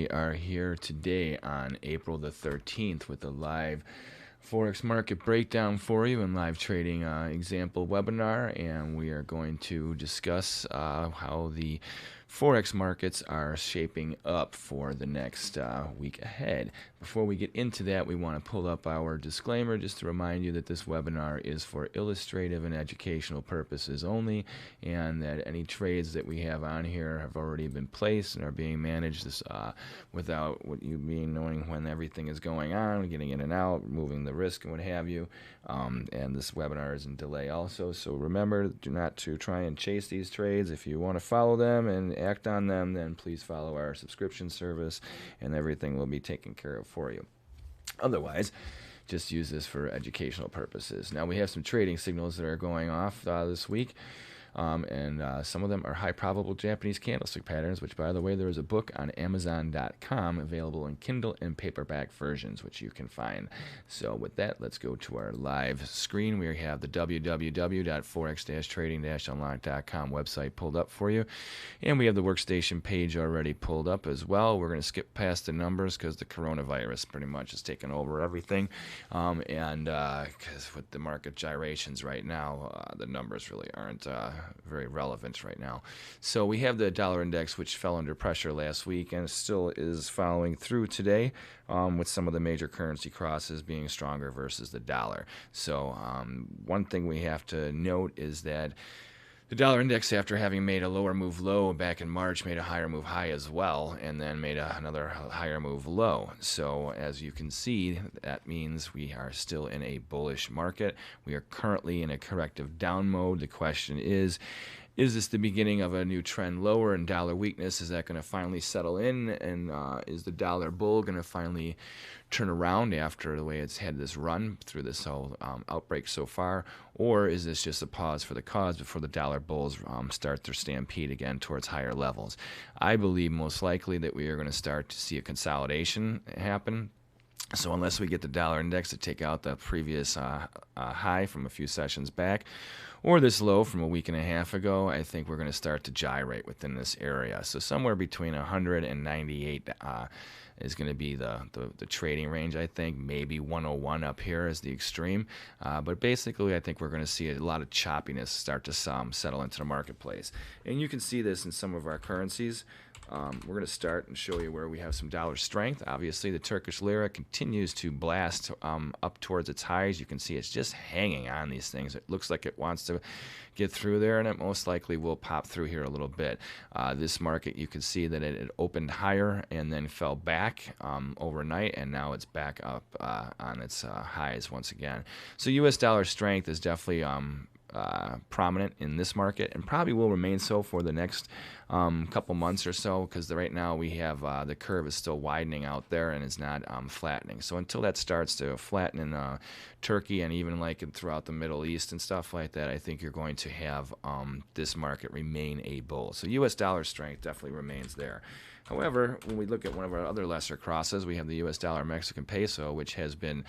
we are here today on April the 13th with a live Forex market breakdown for you and live trading example webinar, and we are going to discuss how the Forex markets are shaping up for the next week ahead. Before we get into that, we want to pull up our disclaimer just to remind you that this webinar is for illustrative and educational purposes only, and that any trades that we have on here have already been placed and are being managed without you knowing when everything is going on, getting in and out, removing the risk and what have you. And this webinar is in delay also, so remember, do not to try and chase these trades. If you want to follow them and act on them, then please follow our subscription service and everything will be taken care of for you. Otherwise, just use this for educational purposes. Now, we have some trading signals that are going off this week. And some of them are high probable Japanese candlestick patterns, which, by the way, there is a book on Amazon.com available in Kindle and paperback versions, which you can find. So with that, let's go to our live screen. We have the www.forex-trading-unlocked.com website pulled up for you. And we have the workstation page already pulled up as well. We're going to skip past the numbers because the coronavirus pretty much has taken over everything. And because with the market gyrations right now, the numbers really aren't very relevant right now. So we have the dollar index, which fell under pressure last week and still is following through today, with some of the major currency crosses being stronger versus the dollar. So one thing we have to note is that the dollar index, after having made a lower move low back in March, made a higher move high as well, and then made another higher move low. So as you can see, that means we are still in a bullish market. We are currently in a corrective down mode. The question is this the beginning of a new trend lower in dollar weakness? Is that going to finally settle in? And is the dollar bull going to finally turn around after the way it's had this run through this whole outbreak so far? Or is this just a pause for the cause before the dollar bulls start their stampede again towards higher levels? I believe most likely that we are going to start to see a consolidation happen. So unless we get the dollar index to take out the previous high from a few sessions back, or this low from a week and a half ago, I think we're going to start to gyrate within this area. So somewhere between 100 and 98 is going to be the trading range, I think. Maybe 101 up here is the extreme. But basically, I think we're going to see a lot of choppiness start to settle into the marketplace. And you can see this in some of our currencies. We're going to start and show you where we have some dollar strength. Obviously, the Turkish lira continues to blast up towards its highs. You can see it's just hanging on these things. It looks like it wants to get through there, and it most likely will pop through here a little bit. This market, you can see that it opened higher and then fell back overnight, and now it's back up on its highs once again. So U.S. dollar strength is definitely prominent in this market, and probably will remain so for the next couple months or so, because right now we have the curve is still widening out there and is not flattening. So until that starts to flatten in Turkey and even like throughout the Middle East and stuff like that, I think you're going to have this market remain a bull. So U.S. dollar strength definitely remains there. However, when we look at one of our other lesser crosses, we have the U.S. dollar Mexican peso, which has been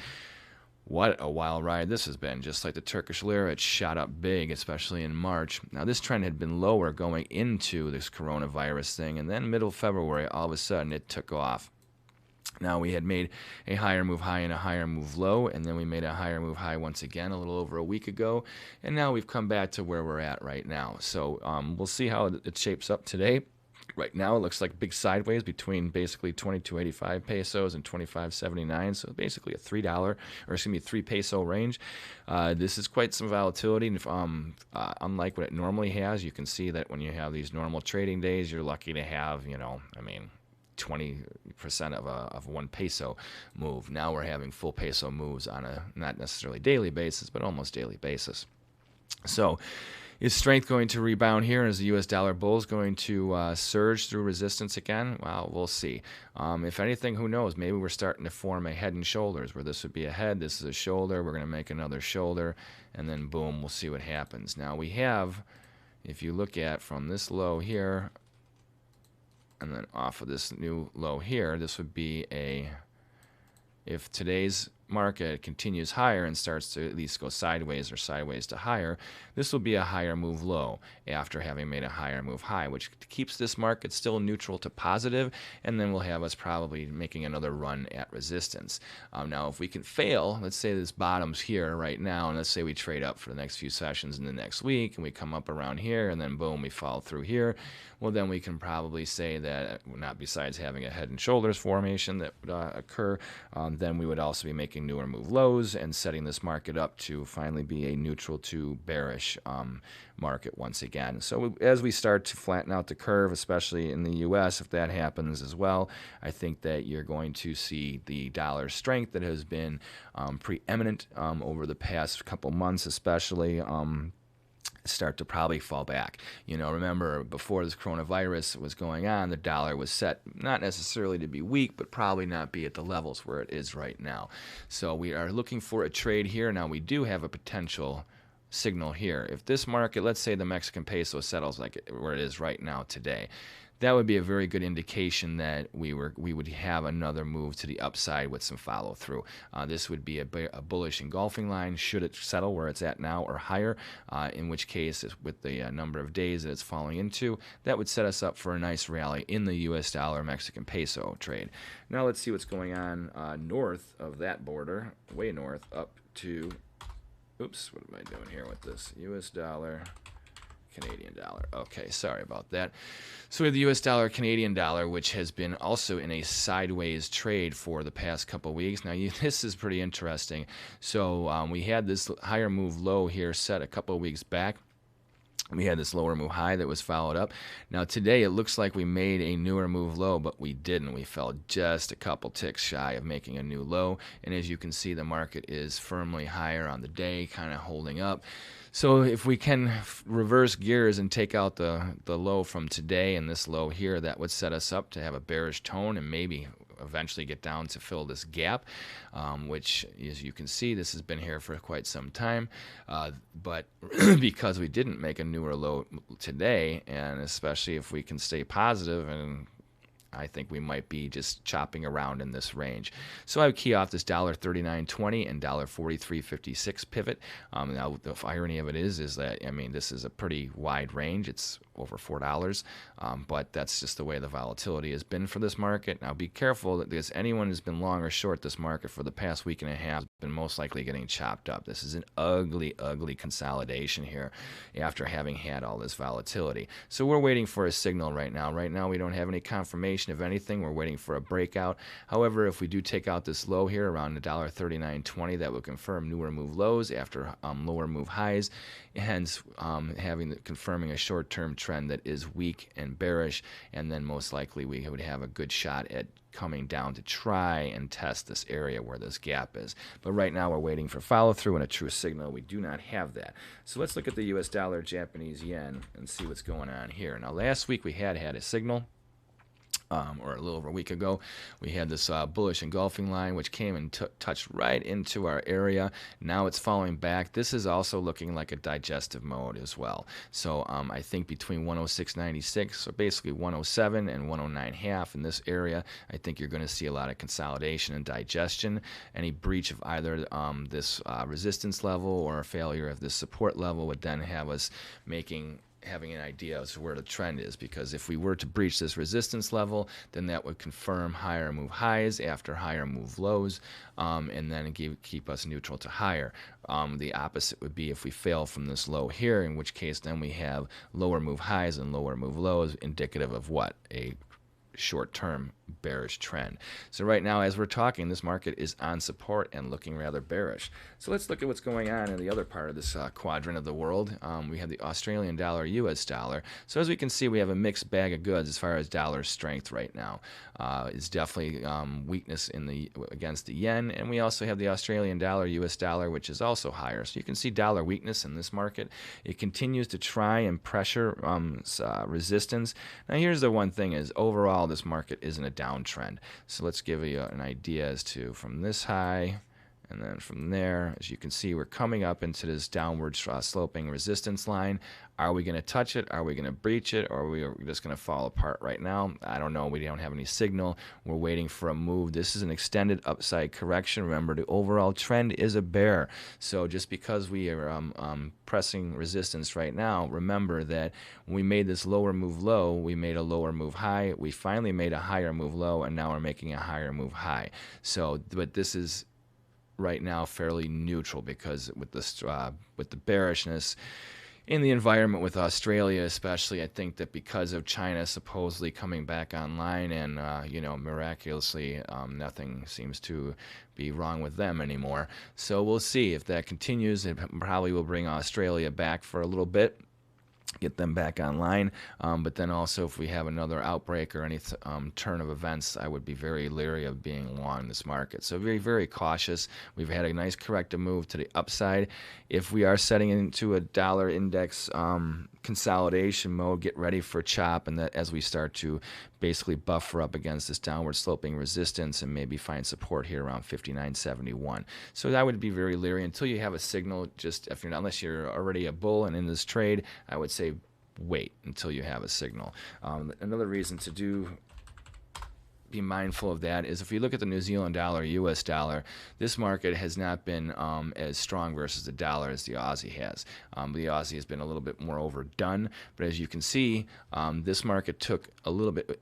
what a wild ride this has been. Just like the Turkish lira, it shot up big, especially in March. Now, this trend had been lower going into this coronavirus thing, and then middle of February, all of a sudden, it took off. Now, we had made a higher move high and a higher move low, and then we made a higher move high once again a little over a week ago, and now we've come back to where we're at right now. So we'll see how it shapes up today. Right now, it looks like big sideways between basically 22.85 pesos and 25.79, so basically a $3 peso range. This is quite some volatility. Unlike what it normally has, you can see that when you have these normal trading days, you're lucky to have, 20% of 1 peso move. Now we're having full peso moves on a not necessarily daily basis, but almost daily basis. So, is strength going to rebound here? Is the U.S. dollar bulls going to surge through resistance again? Well, we'll see. If anything, who knows? Maybe we're starting to form a head and shoulders, where this would be a head, this is a shoulder, we're going to make another shoulder, and then boom, we'll see what happens. Now we have, if you look at from this low here, and then off of this new low here, this would be if today's market continues higher and starts to at least go sideways or sideways to higher, this will be a higher move low after having made a higher move high, which keeps this market still neutral to positive, and then will have us probably making another run at resistance. Now, if we can fail, let's say this bottom's here right now, and let's say we trade up for the next few sessions in the next week, and we come up around here, and then boom, we fall through here. Well, then we can probably say that, not besides having a head and shoulders formation that would occur, then we would also be making newer move lows and setting this market up to finally be a neutral to bearish market once again. So as we start to flatten out the curve, especially in the U.S., if that happens as well, I think that you're going to see the dollar strength that has been preeminent over the past couple months, especially. Start to probably fall back. Remember before this coronavirus was going on, the dollar was set not necessarily to be weak, but probably not be at the levels where it is right now. So we are looking for a trade here. Now we do have a potential signal here. If this market, let's say the Mexican peso settles like where it is right now today, that would be a very good indication that we would have another move to the upside with some follow through. This would be a bullish engulfing line should it settle where it's at now or higher, in which case with the number of days that it's falling into, that would set us up for a nice rally in the US dollar Mexican peso trade. Now let's see what's going on north of that border, way north up to, oops, what am I doing here with this? US dollar, Canadian dollar. Okay, sorry about that. So we have the US dollar, Canadian dollar, which has been also in a sideways trade for the past couple weeks. Now, this is pretty interesting. So we had this higher move low here set a couple weeks back. We had this lower move high that was followed up. Now today it looks like we made a newer move low, but we didn't. We fell just a couple ticks shy of making a new low. And as you can see, the market is firmly higher on the day, kind of holding up. So if we can reverse gears and take out the low from today and this low here, that would set us up to have a bearish tone and maybe eventually get down to fill this gap, which, as you can see, this has been here for quite some time. But because we didn't make a newer low today, and especially if we can stay positive, and I think we might be just chopping around in this range. So I would key off this $39.20 and $43.56 pivot. Now the irony of it is that, I mean, this is a pretty wide range. It's over $4, but that's just the way the volatility has been for this market. Now be careful, because anyone who's been long or short this market for the past week and a half has been most likely getting chopped up. This is an ugly, ugly consolidation here after having had all this volatility. So we're waiting for a signal right now. Right now we don't have any confirmation of anything. We're waiting for a breakout. However, if we do take out this low here around $39.20, that will confirm newer move lows after lower move highs, hence confirming a short-term trend that is weak and bearish, and then most likely we would have a good shot at coming down to try and test this area where this gap is. But right now we're waiting for follow-through and a true signal. We do not have that. So let's look at the US dollar, Japanese yen, and see what's going on here. Now last week we had a signal. Or a little over a week ago, we had this bullish engulfing line, which came and touched right into our area. Now it's falling back. This is also looking like a digestive mode as well. So I think between 106.96, so basically 107 and 109.5 in this area, I think you're going to see a lot of consolidation and digestion. Any breach of either this resistance level or a failure of this support level would then have us having an idea as to where the trend is, because if we were to breach this resistance level, then that would confirm higher move highs after higher move lows, and then keep us neutral to higher. The opposite would be if we fail from this low here, in which case then we have lower move highs and lower move lows, indicative of what? A short-term bearish trend. So right now, as we're talking, this market is on support and looking rather bearish. So let's look at what's going on in the other part of this quadrant of the world. We have the Australian dollar, US dollar. So as we can see, we have a mixed bag of goods as far as dollar strength right now. It's definitely weakness against the yen, and we also have the Australian dollar, US dollar, which is also higher. So you can see dollar weakness in this market. It continues to try and pressure resistance. Now here's the one thing is, overall this market isn't a downtrend. So let's give you an idea as to from this high And then from there, as you can see, we're coming up into this downward sloping resistance line. Are we going to touch it? Are we going to breach it? Or are we just going to fall apart right now? I don't know. We don't have any signal. We're waiting for a move. This is an extended upside correction. Remember, the overall trend is a bear. So just because we are pressing resistance right now, remember that when we made this lower move low, we made a lower move high. We finally made a higher move low, and now we're making a higher move high. So, but this is right now fairly neutral, because with the bearishness in the environment with Australia especially, I think that because of China supposedly coming back online and miraculously nothing seems to be wrong with them anymore. So we'll see if that continues. It probably will bring Australia back for a little bit, get them back online. But then also, if we have another outbreak or any turn of events, I would be very leery of being long this market. So very, very cautious. We've had a nice corrective move to the upside. If we are setting into a dollar index consolidation mode, get ready for chop, and that as we start to basically buffer up against this downward sloping resistance and maybe find support here around 59.71. So I would be very leery until you have a signal. Just if you're not, unless you're already a bull and in this trade, I would say wait until you have a signal. Another reason to be mindful of that is if you look at the New Zealand dollar, US dollar, this market has not been as strong versus the dollar as the Aussie has. The Aussie has been a little bit more overdone, but as you can see, this market took a little bit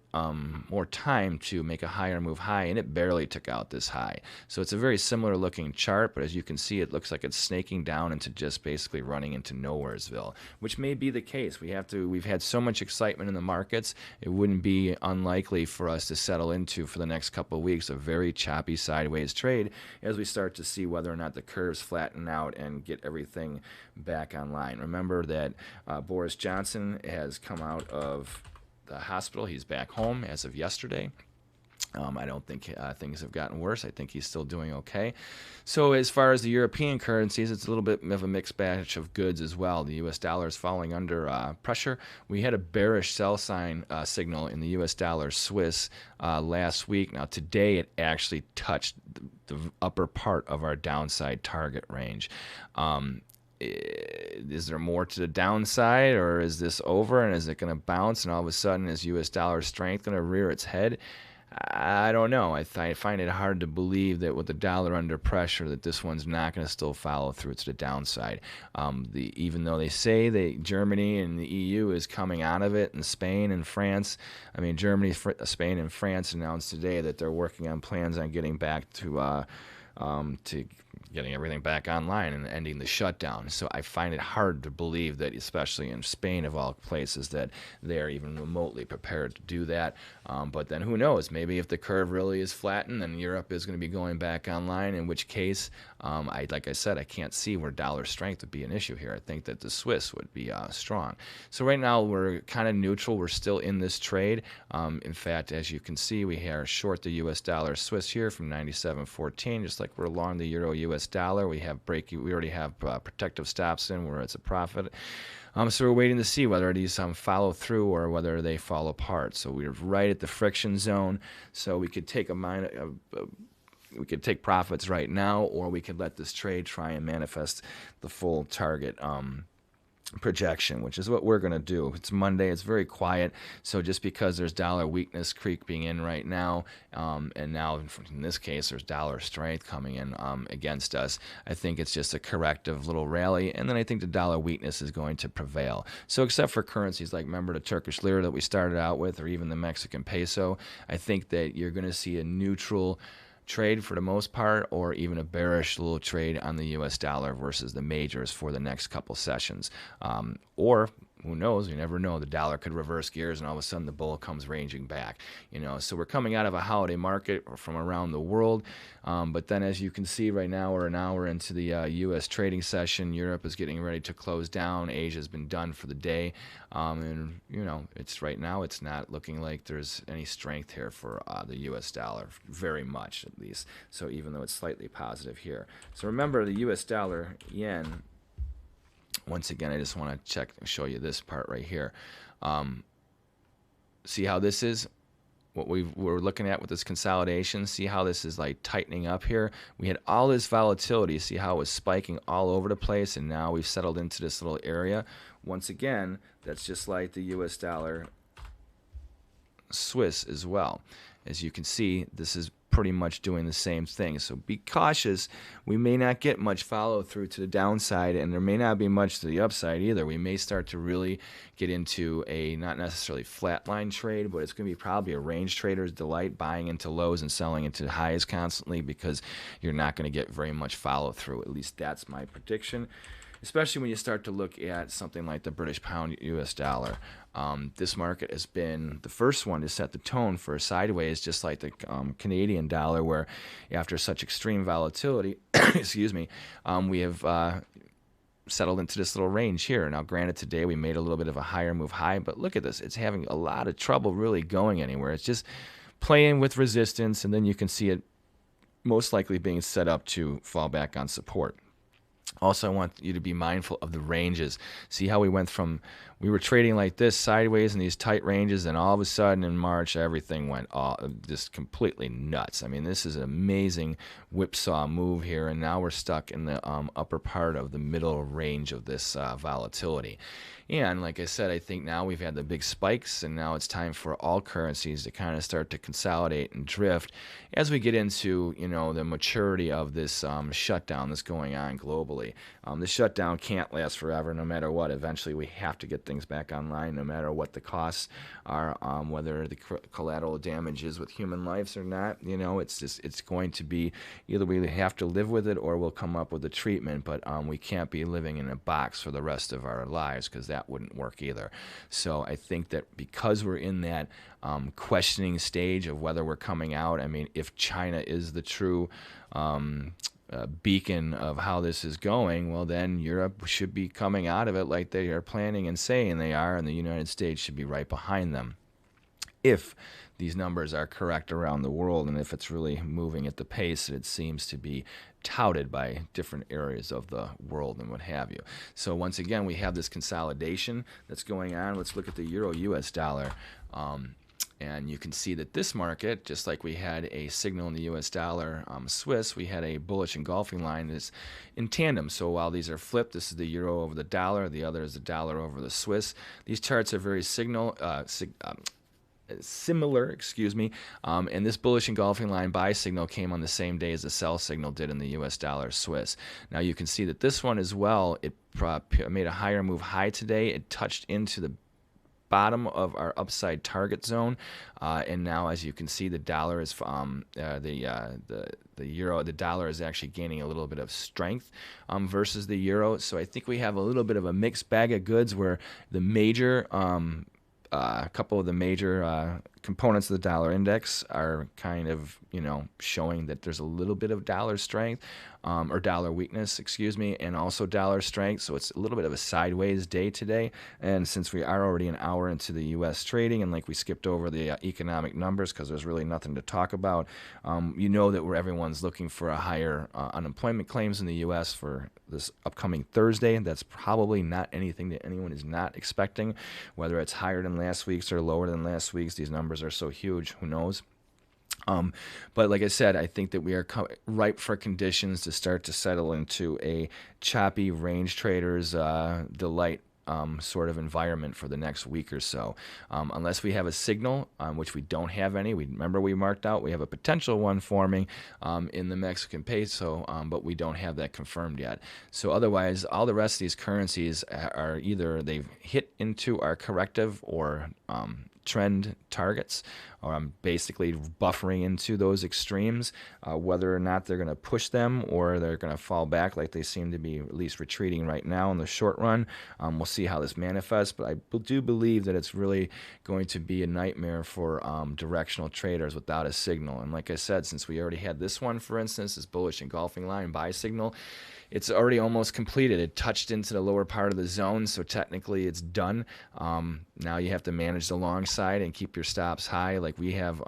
more time to make a higher move high, and it barely took out this high. So it's a very similar looking chart, but as you can see, it looks like it's snaking down into just basically running into nowheresville, which may be the case. We've had so much excitement in the markets, it wouldn't be unlikely for us to settle into, for the next couple of weeks, a very choppy sideways trade as we start to see whether or not the curves flatten out and get everything back online. Remember that Boris Johnson has come out of the hospital. He's back home as of yesterday. I don't think things have gotten worse. I think he's still doing okay. So as far as the European currencies, it's a little bit of a mixed batch of goods as well. The U.S. dollar is falling under pressure. We had a bearish sell sign signal in the U.S. dollar Swiss last week. Now today it actually touched the upper part of our downside target range. Is there more to the downside, or is this over and is it going to bounce, and all of a sudden is U.S. dollar strength going to rear its head? I don't know. I find it hard to believe that with the dollar under pressure that this one's not going to still follow through to the downside. Even though they say that Germany and the EU is coming out of it, and Spain and France, Germany, Spain, and France announced today that they're working on plans on getting back to getting everything back online and ending the shutdown. So I find it hard to believe that, especially in Spain of all places, that they're even remotely prepared to do that. But then who knows? Maybe if the curve really is flattened, then Europe is going to be going back online, in which case, like I said, I can't see where dollar strength would be an issue here. I think that the Swiss would be strong. So right now we're kind of neutral. We're still in this trade. In fact, as you can see, we are short the U.S. dollar Swiss here from 97.14, just like we're long the euro U.S. dollar. We already have protective stops in where it's a profit. So we're waiting to see whether these follow through or whether they fall apart. So we're right at the friction zone. So we could take we could take profits right now, or we could let this trade try and manifest the full target projection, which is what we're going to do. It's Monday. It's very quiet. So just because there's dollar weakness creeping in right now, and now in this case there's dollar strength coming in against us, I think it's just a corrective little rally, and then I think the dollar weakness is going to prevail. So except for currencies like, remember, the Turkish lira that we started out with, or even the Mexican peso, I think that you're going to see a neutral trade for the most part, or even a bearish little trade on the U.S. dollar versus the majors for the next couple sessions. Or who knows? You never know. The dollar could reverse gears, and all of a sudden the bull comes ranging back. So we're coming out of a holiday market from around the world. But then, as you can see right now, we're an hour into the U.S. trading session. Europe is getting ready to close down. Asia's been done for the day. And it's right now, it's not looking like there's any strength here for the U.S. dollar, very much at least. So even though it's slightly positive here. So remember, the U.S. dollar yen. Once again, I just want to show you this part right here. See how this is? what we're looking at with this consolidation. See how this is like tightening up here. We had all this volatility. See how it was spiking all over the place, and now we've settled into this little area. Once again, that's just like the US dollar Swiss as well. As you can see, this is pretty much doing the same thing. So be cautious. We may not get much follow through to the downside, and there may not be much to the upside either. We may start to really get into a not necessarily flatline trade, but it's going to be probably a range trader's delight, buying into lows and selling into highs constantly, because you're not going to get very much follow through. At least that's my prediction. Especially when you start to look at something like the British pound US dollar. This market has been the first one to set the tone for a sideways, just like the Canadian dollar, where after such extreme volatility, excuse me, we have settled into this little range here. Now, granted, today we made a little bit of a higher move high, but look at this. It's having a lot of trouble really going anywhere. It's just playing with resistance, and then you can see it most likely being set up to fall back on support. Also, I want you to be mindful of the ranges. See how we went from, we were trading like this sideways in these tight ranges, and all of a sudden in March, everything went just completely nuts. I mean, this is an amazing whipsaw move here, and now we're stuck in the upper part of the middle range of this volatility. And like I said, I think now we've had the big spikes, and now it's time for all currencies to kind of start to consolidate and drift as we get into, you know, the maturity of this shutdown that's going on globally. The shutdown can't last forever, no matter what. Eventually, we have to get things back online, no matter what the costs are, whether the collateral damage is with human lives or not. You know, it's going to be either we have to live with it or we'll come up with a treatment. But we can't be living in a box for the rest of our lives, because that wouldn't work either. So I think that because we're in that questioning stage of whether we're coming out, I mean, if China is the true beacon of how this is going, well, then Europe should be coming out of it like they are planning and saying they are, and the United States should be right behind them, if these numbers are correct around the world, and if it's really moving at the pace that it seems to be touted by different areas of the world and what have you. So once again, we have this consolidation that's going on. Let's look at the Euro US dollar. And you can see that this market, just like we had a signal in the US dollar Swiss, we had a bullish engulfing line that's in tandem. So while these are flipped, this is the euro over the dollar, the other is the dollar over the Swiss. These charts are very similar, excuse me, and this bullish engulfing line buy signal came on the same day as the sell signal did in the US dollar Swiss. Now you can see that this one as well, it made a higher move high today. It touched into the bottom of our upside target zone, and now, as you can see, the dollar is the dollar is actually gaining a little bit of strength versus the euro. So I think we have a little bit of a mixed bag of goods, where the major a couple of the major components of the dollar index are kind of, you know, showing that there's a little bit of dollar strength, or dollar weakness, excuse me, and also dollar strength. So it's a little bit of a sideways day today. And since we are already an hour into the U.S. trading, and like we skipped over the economic numbers because there's really nothing to talk about, you know that where everyone's looking for a higher unemployment claims in the U.S. for this upcoming Thursday. That's probably not anything that anyone is not expecting, whether it's higher than last week's or lower than last week's. These numbers are so huge, who knows? But like I said, I think that we are ripe for conditions to start to settle into a choppy range traders delight sort of environment for the next week or so, unless we have a signal, which we don't have any. Remember we marked out we have a potential one forming in the Mexican peso, but we don't have that confirmed yet. So otherwise, all the rest of these currencies are either they've hit into our corrective or trend targets, or I'm basically buffering into those extremes, whether or not they're going to push them or they're going to fall back like they seem to be at least retreating right now in the short run. We'll see how this manifests, but I do believe that it's really going to be a nightmare for directional traders without a signal. And like I said, since we already had this one, for instance, this bullish engulfing line buy signal, it's already almost completed. It touched into the lower part of the zone, so technically it's done. Now you have to manage the long side and keep your stops high like we have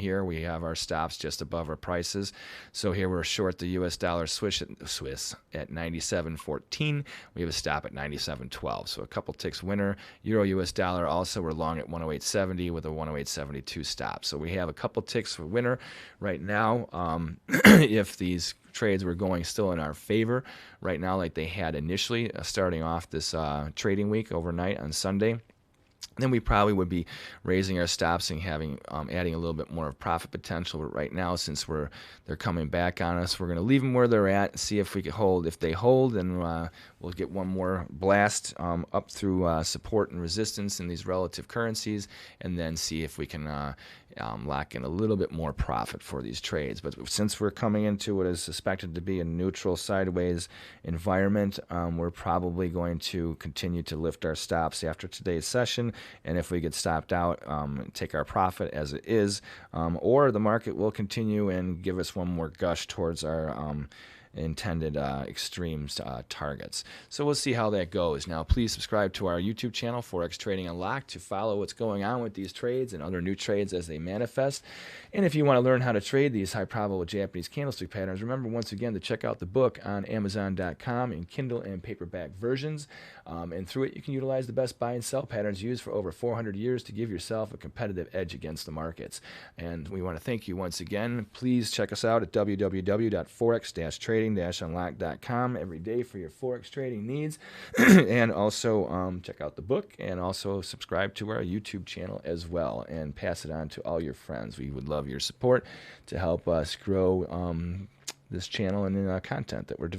here. We have our stops just above our prices. So here we're short the U.S. dollar Swiss at 97.14. We have a stop at 97.12. So a couple ticks winner. Euro U.S. dollar also we're long at 108.70 with a 108.72 stop. So we have a couple ticks for winner right now. If these trades were going still in our favor right now like they had initially starting off this trading week overnight on Sunday, then we probably would be raising our stops and adding a little bit more of profit potential. But right now, since they're coming back on us, we're going to leave them where they're at and see if we can hold. If they hold, then we'll get one more blast up through support and resistance in these relative currencies, and then see if we can lock in a little bit more profit for these trades. But since we're coming into what is suspected to be a neutral sideways environment, we're probably going to continue to lift our stops after today's session. And if we get stopped out, take our profit as it is, or the market will continue and give us one more gush towards our intended extremes targets. So we'll see how that goes. Now, please subscribe to our YouTube channel, Forex Trading Unlocked, to follow what's going on with these trades and other new trades as they manifest. And if you want to learn how to trade these high probable Japanese candlestick patterns, remember once again to check out the book on Amazon.com in Kindle and paperback versions. And through it, you can utilize the best buy and sell patterns used for over 400 years to give yourself a competitive edge against the markets. And we want to thank you once again. Please check us out at www.forex-trading-unlocked.com every day for your Forex trading needs. And also check out the book and also subscribe to our YouTube channel as well and pass it on to all your friends. We would love your support to help us grow this channel and content that we're developing.